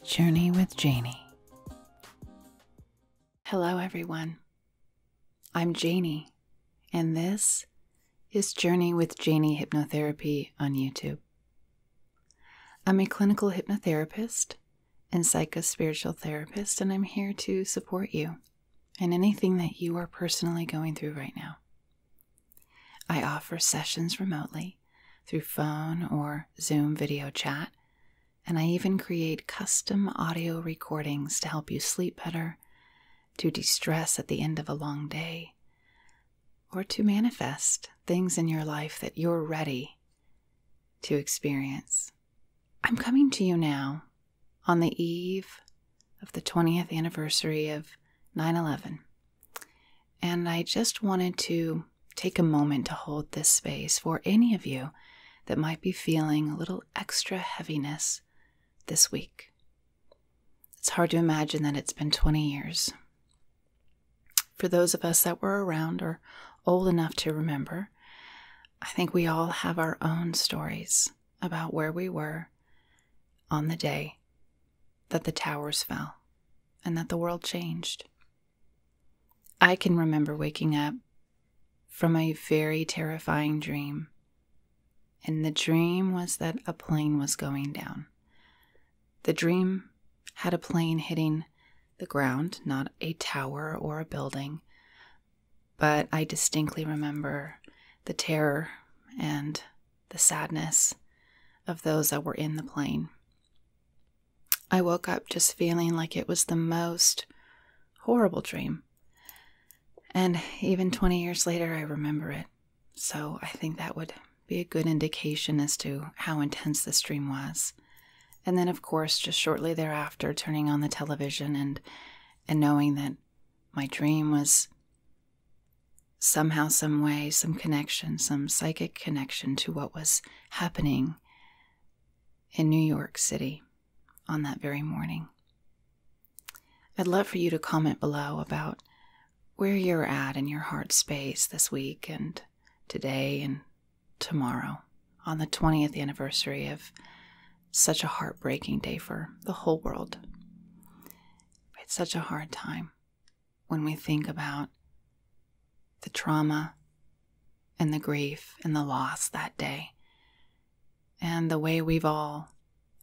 Journey with Jayni. Hello everyone, I'm Jayni, and this is Journey with Jayni Hypnotherapy on YouTube. I'm a clinical hypnotherapist and psychospiritual therapist, and I'm here to support you in anything that you are personally going through right now. I offer sessions remotely through phone or Zoom video chat, and I even create custom audio recordings to help you sleep better, to de-stress at the end of a long day, or to manifest things in your life that you're ready to experience. I'm coming to you now on the eve of the 20th anniversary of 9/11, and I just wanted to take a moment to hold this space for any of you that might be feeling a little extra heaviness this week. It's hard to imagine that it's been 20 years. For those of us that were around or old enough to remember, I think we all have our own stories about where we were on the day that the towers fell and that the world changed. I can remember waking up from a very terrifying dream, and the dream was that a plane was going down. The dream had a plane hitting the ground, not a tower or a building, but I distinctly remember the terror and the sadness of those that were in the plane. I woke up just feeling like it was the most horrible dream. And even 20 years later, I remember it. So I think that would be a good indication as to how intense this dream was. And then, of course, just shortly thereafter, turning on the television and knowing that my dream was somehow, some way, some connection, some psychic connection to what was happening in New York City on that very morning. I'd love for you to comment below about where you're at in your heart space this week and today and tomorrow on the 20th anniversary of such a heartbreaking day for the whole world. It's such a hard time when we think about the trauma and the grief and the loss that day, and the way we've all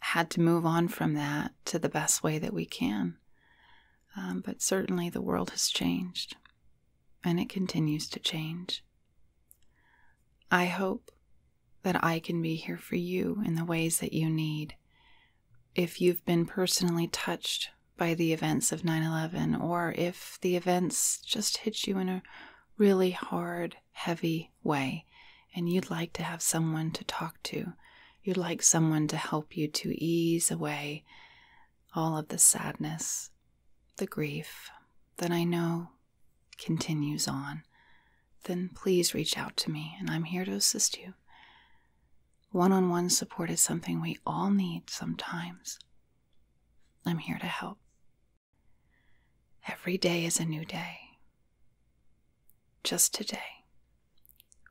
had to move on from that to the best way that we can. But certainly the world has changed, and it continues to change. I hope that I can be here for you in the ways that you need. If you've been personally touched by the events of 9/11, or if the events just hit you in a really hard, heavy way, and you'd like to have someone to talk to, you'd like someone to help you to ease away all of the sadness, the grief that I know continues on, then please reach out to me, and I'm here to assist you. One-on-one support is something we all need sometimes. I'm here to help. Every day is a new day. Just today,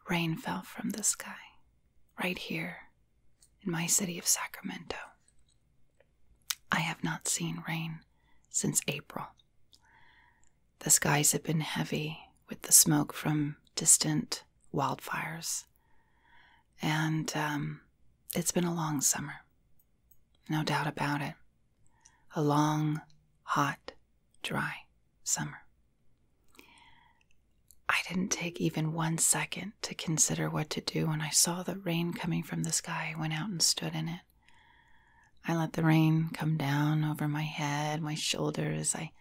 rain fell from the sky, right here in my city of Sacramento. I have not seen rain since April. The skies have been heavy with the smoke from distant wildfires. And it's been a long summer, no doubt about it. A long, hot, dry summer. I didn't take even 1 second to consider what to do when I saw the rain coming from the sky. I went out and stood in it. I let the rain come down over my head, my shoulders. I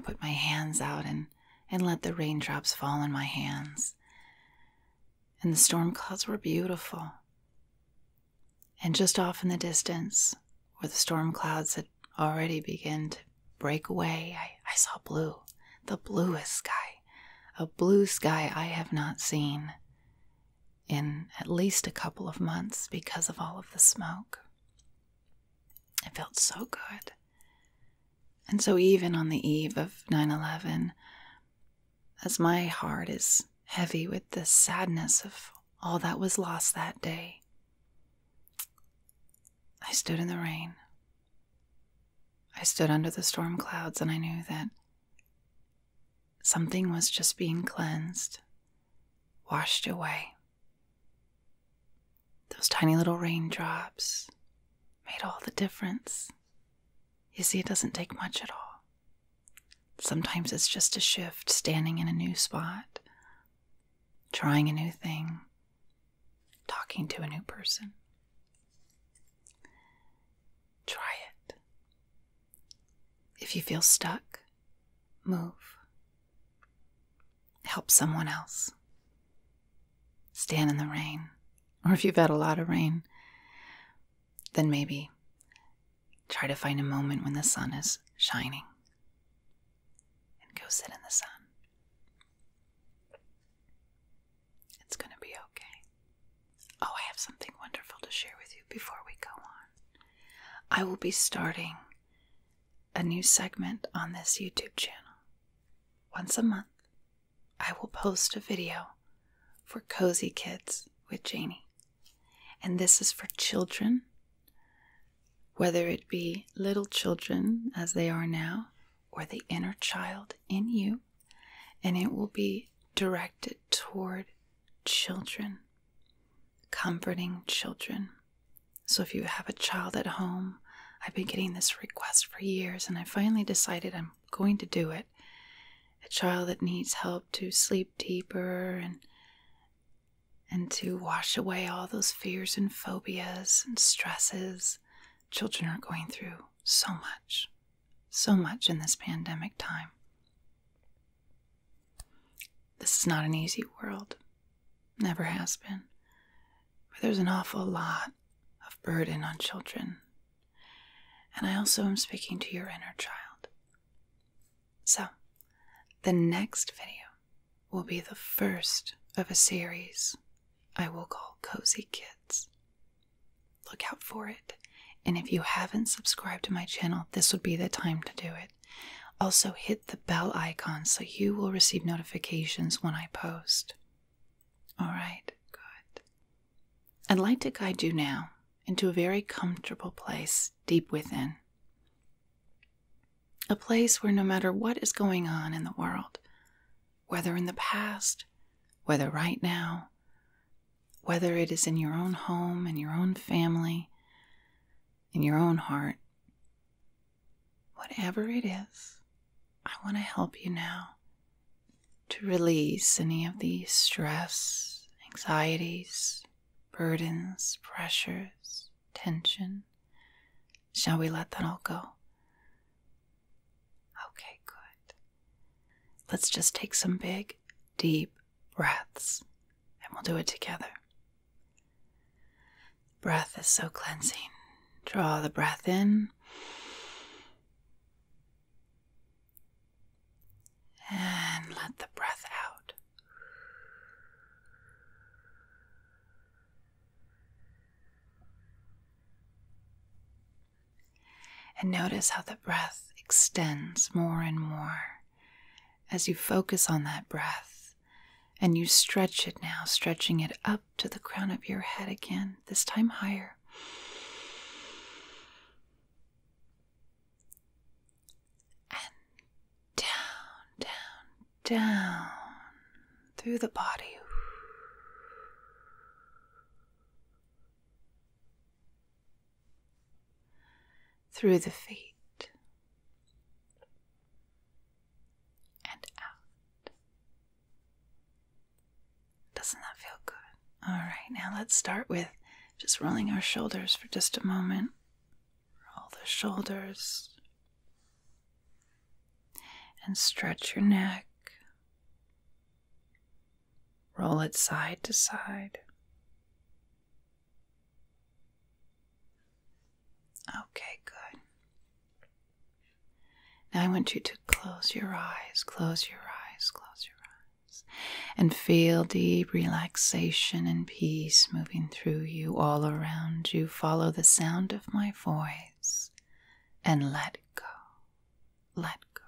put my hands out and let the raindrops fall on my hands. And the storm clouds were beautiful. And just off in the distance, where the storm clouds had already begun to break away, I saw blue, the bluest sky, a blue sky I have not seen in at least a couple of months because of all of the smoke. It felt so good. And so even on the eve of 9/11, as my heart is heavy with the sadness of all that was lost that day, I stood in the rain. I stood under the storm clouds and I knew that something was just being cleansed, washed away. Those tiny little raindrops made all the difference. You see, it doesn't take much at all. Sometimes it's just a shift, standing in a new spot, trying a new thing, talking to a new person. Try it. If you feel stuck, move. Help someone else. Stand in the rain. Or if you've had a lot of rain, then maybe try to find a moment when the sun is shining and go sit in the sun. It's going to be okay. Oh, I have something wonderful to share with you before we go on. I will be starting a new segment on this YouTube channel. Once a month, I will post a video for Cozy Kids with Jayni. And this is for children, whether it be little children as they are now, or the inner child in you. And it will be directed toward children, comforting children. So if you have a child at home, I've been getting this request for years, and I finally decided I'm going to do it. A child that needs help to sleep deeper and to wash away all those fears and phobias and stresses. Children are going through so much in this pandemic time. This is not an easy world. Never has been. But there's an awful lot of burden on children. And I also am speaking to your inner child. So, the next video will be the first of a series I will call Cozy Kids. Look out for it. And if you haven't subscribed to my channel, this would be the time to do it. Also, hit the bell icon so you will receive notifications when I post. Alright, good. I'd like to guide you now into a very comfortable place deep within. A place where no matter what is going on in the world, whether in the past, whether right now, whether it is in your own home, in your own family, in your own heart, whatever it is, I want to help you now to release any of these stress, anxieties, burdens, pressures, tension. Shall we let that all go? Okay, good. Let's just take some big, deep breaths, and we'll do it together. Breath is so cleansing. Draw the breath in. And let the breath out. And notice how the breath extends more and more as you focus on that breath. And you stretch it now, stretching it up to the crown of your head again, this time higher. And down, down, down through the body. Through the feet. And out. Doesn't that feel good? All right, now let's start with just rolling our shoulders for just a moment. Roll the shoulders. And stretch your neck. Roll it side to side. Okay, good. Now I want you to close your eyes, close your eyes, close your eyes, and feel deep relaxation and peace moving through you, all around you. Follow the sound of my voice and let go. Let go.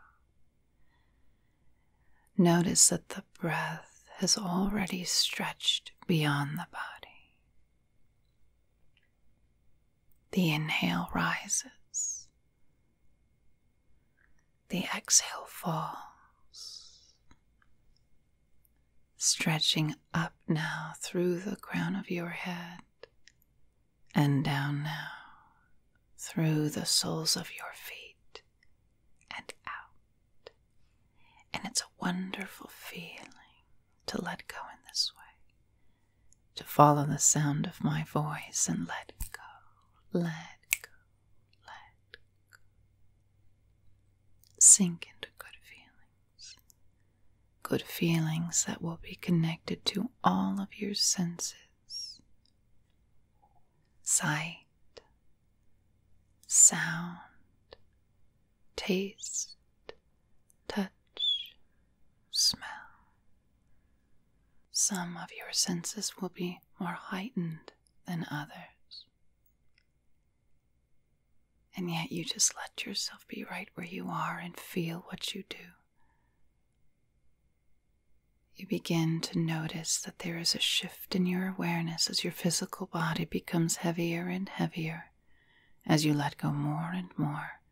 Notice that the breath has already stretched beyond the body. The inhale rises. The exhale falls, stretching up now through the crown of your head and down now through the soles of your feet and out. And it's a wonderful feeling to let go in this way, to follow the sound of my voice and let go, let go, let go. Sink into good feelings that will be connected to all of your senses: sight, sound, taste, touch, smell. Some of your senses will be more heightened than others, and yet you just let yourself be right where you are and feel what you do. You begin to notice that there is a shift in your awareness as your physical body becomes heavier and heavier. As you let go more and more,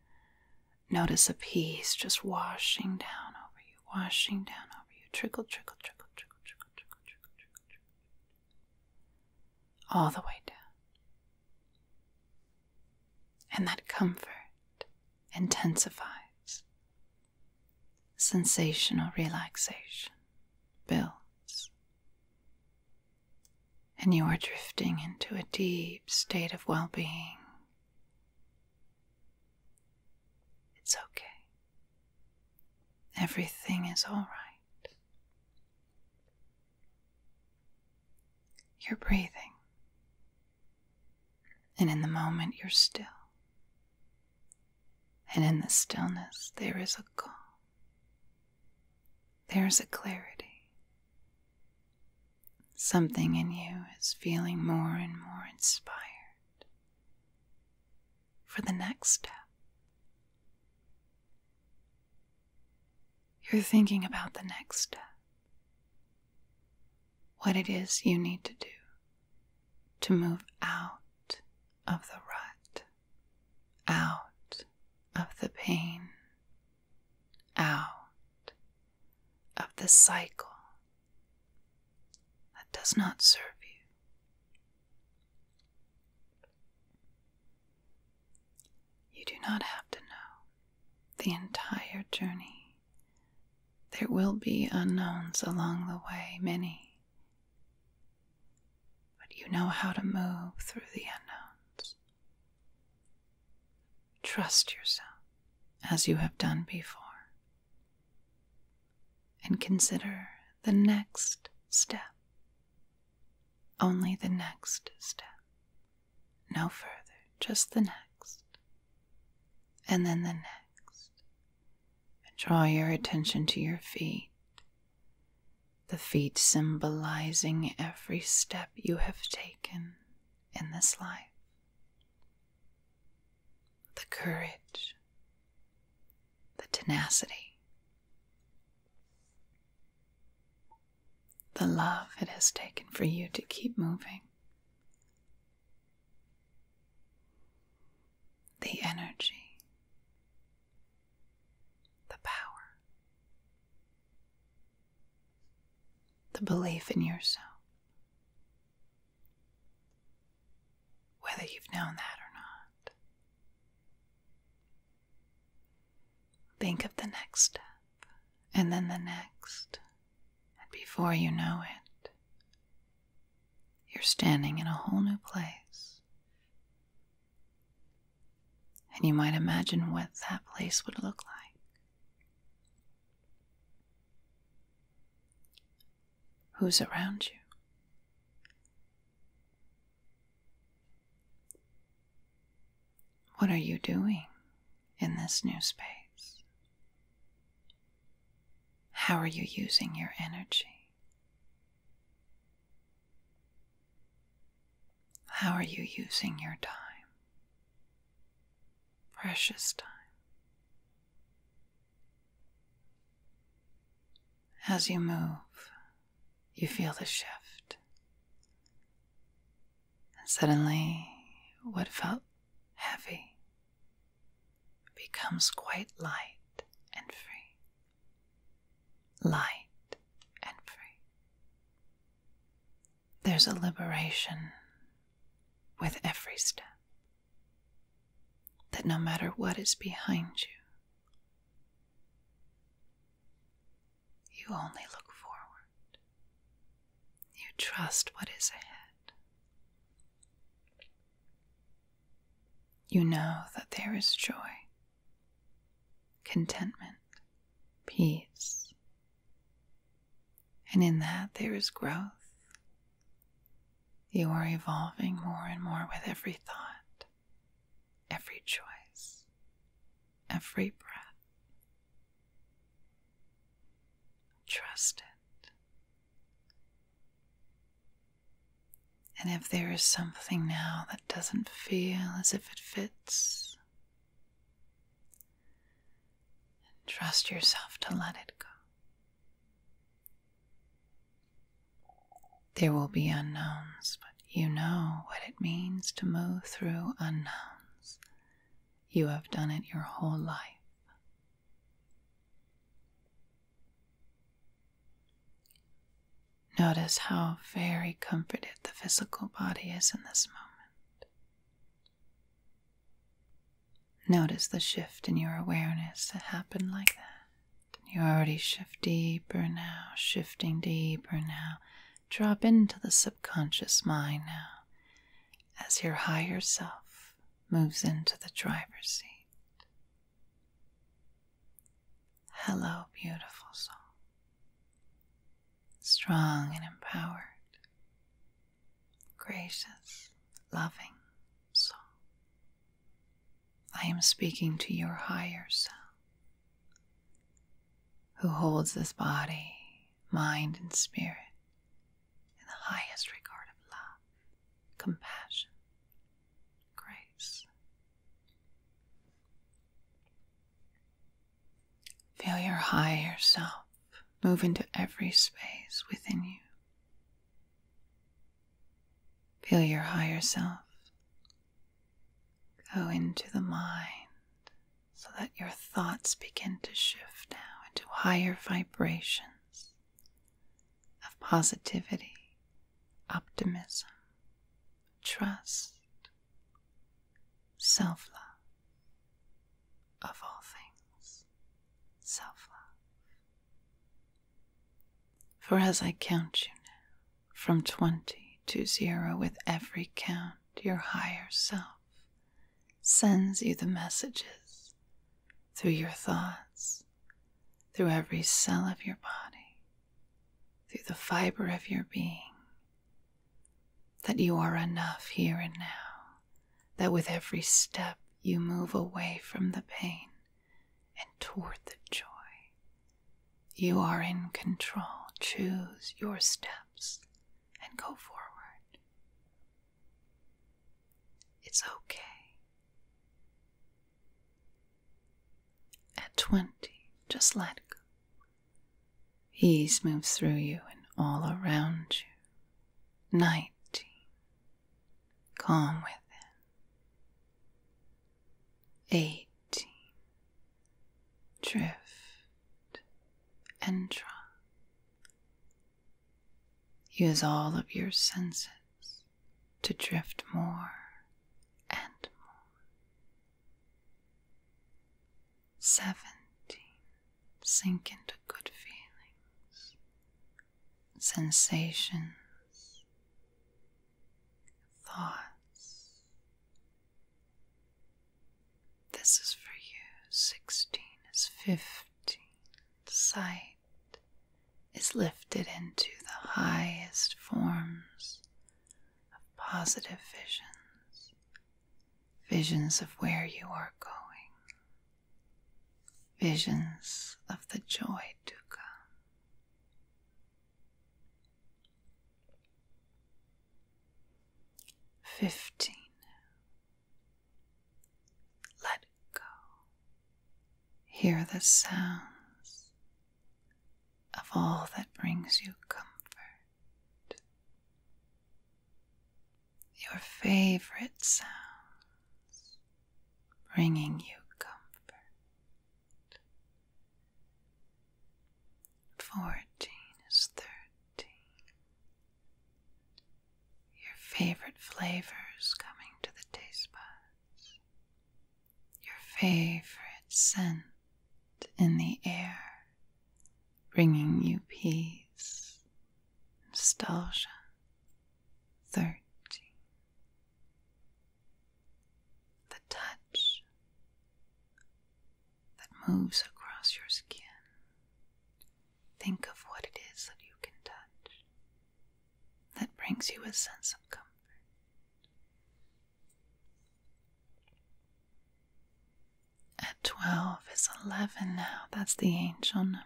notice a peace just washing down over you, washing down over you. Trickle, trickle, trickle, trickle, trickle, trickle, trickle, trickle, trickle, all the way down. And that comfort intensifies. Sensational relaxation builds. And you are drifting into a deep state of well-being. It's okay. Everything is all right. You're breathing. And in the moment you're still. And in the stillness there is a calm. There is a clarity. Something in you is feeling more and more inspired for the next step. You're thinking about the next step. What it is you need to do to move out of the rut, out of the pain, out of the cycle that does not serve you. You do not have to know the entire journey. There will be unknowns along the way, many, but you know how to move through the unknowns. Trust yourself as you have done before, and consider the next step, only the next step, no further, just the next, and then the next. Draw your attention to your feet, the feet symbolizing every step you have taken in this life. The courage, the tenacity, the love it has taken for you to keep moving, the energy, the belief in yourself, whether you've known that or not. Think of the next step, and then the next, and before you know it, you're standing in a whole new place. And you might imagine what that place would look like. Who's around you? What are you doing in this new space? How are you using your energy? How are you using your time? Precious time. As you move, you feel the shift. And suddenly, what felt heavy becomes quite light and free. Light and free. There's a liberation with every step. That no matter what is behind you, you only look forward. You trust what is ahead. You know that there is joy, contentment, peace, and in that there is growth. You are evolving more and more with every thought, every choice, every breath. Trust it. And if there is something now that doesn't feel as if it fits, trust yourself to let it go. There will be unknowns, but you know what it means to move through unknowns. You have done it your whole life. Notice how very comforted the physical body is in this moment. Notice the shift in your awareness that happened like that. You already shift deeper now, shifting deeper now. Drop into the subconscious mind now as your higher self moves into the driver's seat. Hello, beautiful soul. Strong and empowered, gracious, loving soul. I am speaking to your higher self, who holds this body, mind, and spirit in the highest regard of love, compassion, grace. Feel your higher self move into every space within you. Feel your higher self go into the mind so that your thoughts begin to shift now into higher vibrations of positivity, optimism, trust, self-love, of all things, self-love. For as I count you now, from 20 to 0, with every count, your higher self sends you the messages through your thoughts, through every cell of your body, through the fiber of your being, that you are enough here and now, that with every step you move away from the pain and toward the joy. You are in control. Choose your steps and go forward. It's okay. At 20, just let go. Ease moves through you and all around you. 19, calm within. 18, drift and drop. Use all of your senses to drift more and more. 17, sink into good feelings, sensations, thoughts. This is for you. 16 is 15, sight is lifted into the highest forms of positive visions, visions of where you are going, visions of the joy to come. "15, let go. Hear the sounds of all that brings you comfort. Your favorite sounds bringing you comfort. 14 is 13. Your favorite flavors coming to the taste buds. Your favorite scent in the air, bringing you peace, nostalgia. 13. The touch that moves across your skin. Think of what it is that you can touch that brings you a sense of comfort. At 12 is 11 now. That's the angel number.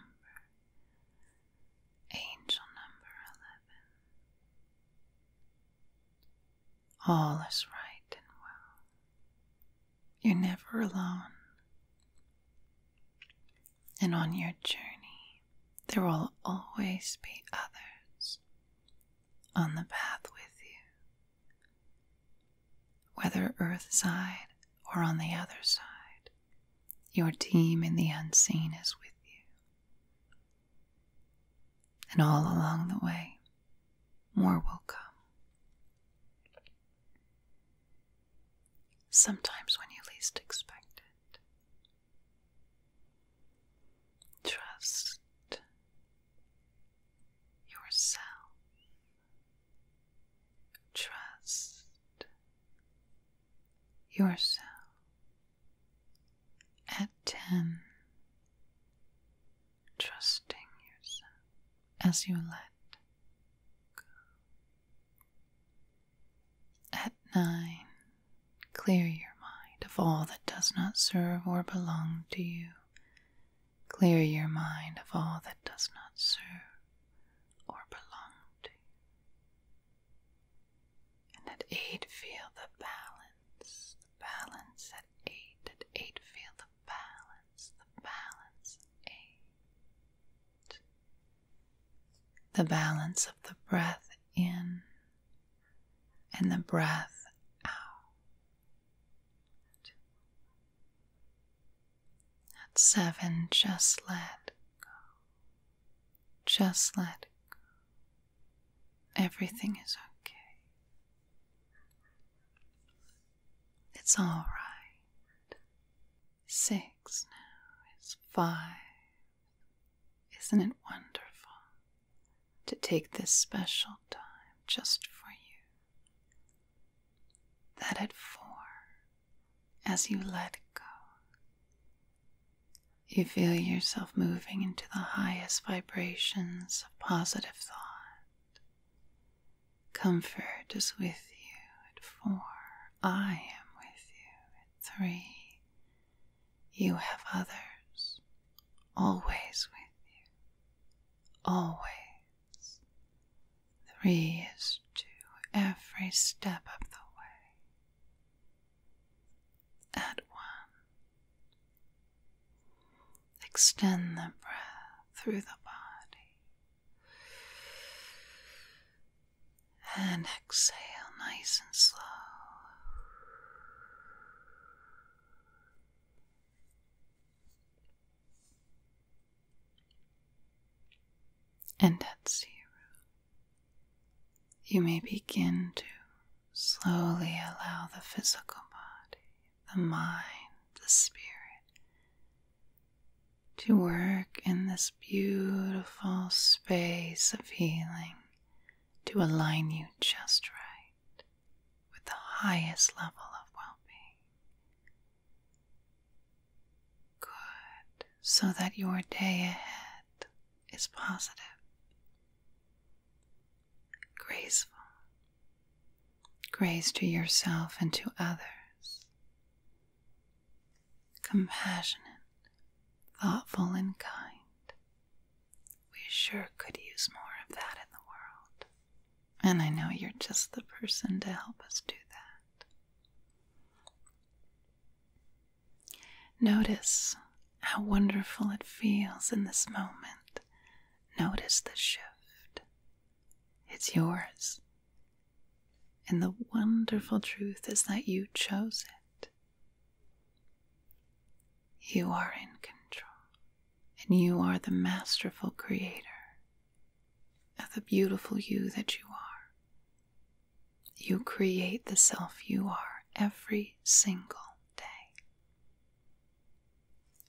Angel number 11. All is right and well. You're never alone. And on your journey, there will always be others on the path with you, whether earthside or on the other side. Your team in the unseen is with you. And all along the way, more will come. Sometimes when you least expect it. Trust yourself. Trust yourself. At 10, trusting yourself as you let go. At 9, clear your mind of all that does not serve or belong to you. Clear your mind of all that does not serve or belong to you. And at 8, feel the balance. The balance at 8. At 8, feel the balance. The balance at 8. The balance of the breath in and the breath out. At 7, just let go. Just let go. Everything is okay. It's all right. 6 now is 5. Isn't it wonderful to take this special time just for you? That at 4, as you let go, you feel yourself moving into the highest vibrations of positive thought. Comfort is with you at 4. I am with you at 3. You have others, always with you, always. 3 is 2, every step of the way. At 1, extend the breath through the body and exhale nice and slow. And at 0, you may begin to slowly allow the physical body, the mind, the spirit to work in this beautiful space of healing to align you just right with the highest level of well-being. Good, so that your day ahead is positive, graceful, grace to yourself and to others, compassionate, thoughtful, and kind. We sure could use more of that in the world. And I know you're just the person to help us do that. Notice how wonderful it feels in this moment. Notice the shift. It's yours. And the wonderful truth is that you chose it. You are in control, and you are the masterful creator the beautiful you that you are. You create the self you are every single day,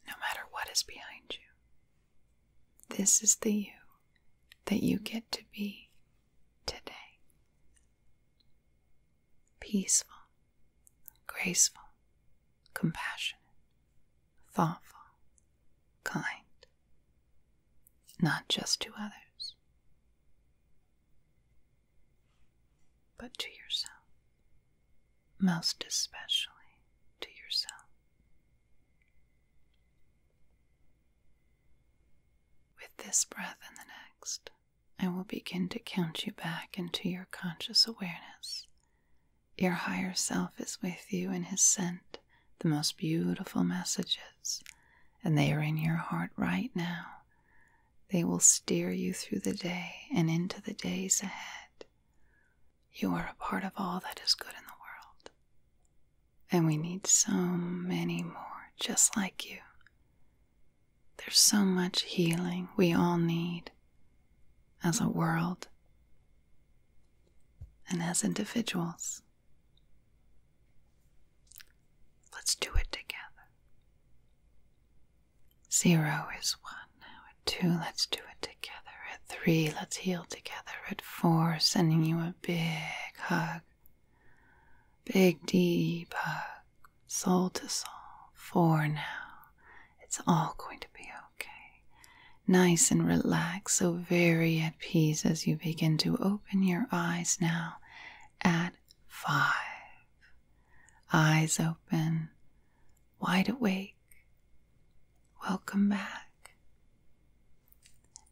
no matter what is behind you. This is the you that you get to be today. Peaceful, graceful, compassionate, thoughtful, kind, not just to others, but to yourself, most especially to yourself. With this breath and the next, I will begin to count you back into your conscious awareness. Your higher self is with you and has sent the most beautiful messages, and they are in your heart right now. They will steer you through the day and into the days ahead. You are a part of all that is good in the world, and we need so many more just like you. There's so much healing we all need as a world and as individuals. Let's do it together. 0 is 1. Now at 2, let's do it together. At 3, let's heal together. At 4, sending you a big hug. Big, deep hug. Soul to soul. 4 now. It's all going to be okay. Nice and relaxed, so very at peace as you begin to open your eyes now. At 5. Eyes open, wide awake. Welcome back.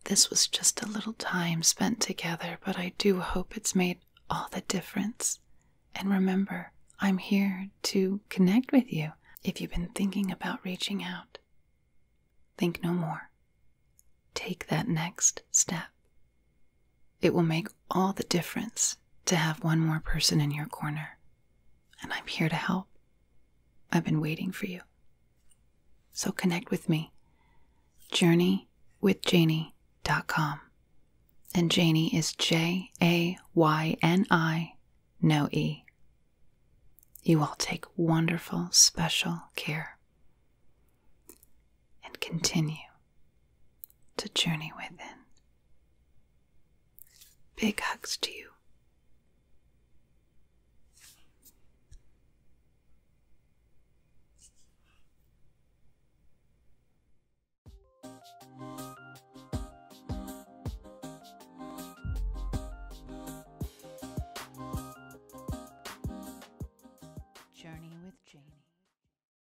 This was just a little time spent together, but I do hope it's made all the difference. And remember, I'm here to connect with you. If you've been thinking about reaching out, think no more. Take that next step. It will make all the difference to have one more person in your corner. And I'm here to help. I've been waiting for you. So connect with me. JayniWithJayni.com. And Jayni is Jayni, no E. You all take wonderful, special care. And continue to journey within. Big hugs to you.